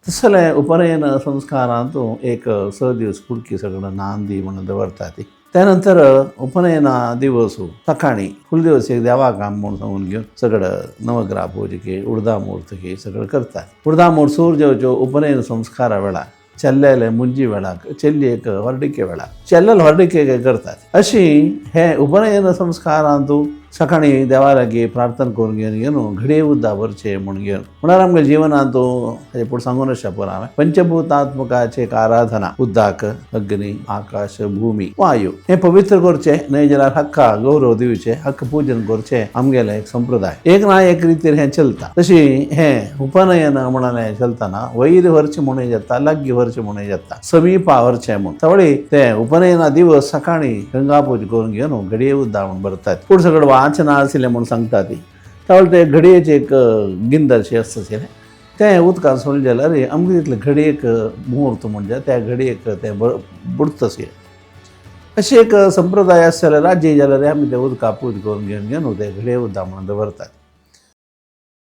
तसले उपनयन संस्कारांतूं एक स दीस कुडकी सगळं नांदी म्हणून दवरता ती. त्यानंतर उपनयना दिवस सकाळी फुल दिवस एक देवाक काम म्हणून सांगून घेऊन सगळं नवग्रह पूजे उडदामूर्त सगळं करतात. उडदामूर्त सूर्यवच्यो उपनयन संस्कारा वेळा चल्लेले मुंजी वेळाक चेल्लेक ಹೊರಡಿಕೆ वेळा चेल्लेल ಹೊರಡಿಕೆ करतात. अशी हे उपनयन संस्कारांतूं सकाळी देवा लागी प्रार्थना करून घेवन घडये उद्दा भरचे म्हणून घेवन म्हळ्यार आमच्या जिवनांतूं हेजे पुढे सांगून शकना हांवें पंचभूतात्मकाचे एक आराधना उद्दाक अग्नी आकाश भूमी वायू हे पवित्र करचे न्हय जाल्यार हक्का गौरव दिवचे हक्क पूजन करचे आमगेले एक संप्रदाय एक ना एक रितीर हें चलता. तशी हें उपनयन म्हणलें चलतना वयर व्हरचें म्हणून जाता लागीं व्हरचें म्हणून जाता समीपा व्हरचें म्हूण तवळी ते उपनयना दिवस सकाळी गंगा पूज करून घेवन घडये उद्दा म्हणून भरतात. पूण सगळं वाचना आसलें म्हणून सांगता ती त्यावेळी ते घडयेचे एक गिंदरशें आसता तें उदकांत सोडलें जाल्यार आमगे तितलें घडयेक मुहूर्त म्हणजे त्या घडयेक तें बुडतशें अशी एक संप्रदाय आसता जाल्यार राज्य जाल्यार आमी ते उदका पूज करून घेवन ते घडये उद्दा म्हणून दवरतात.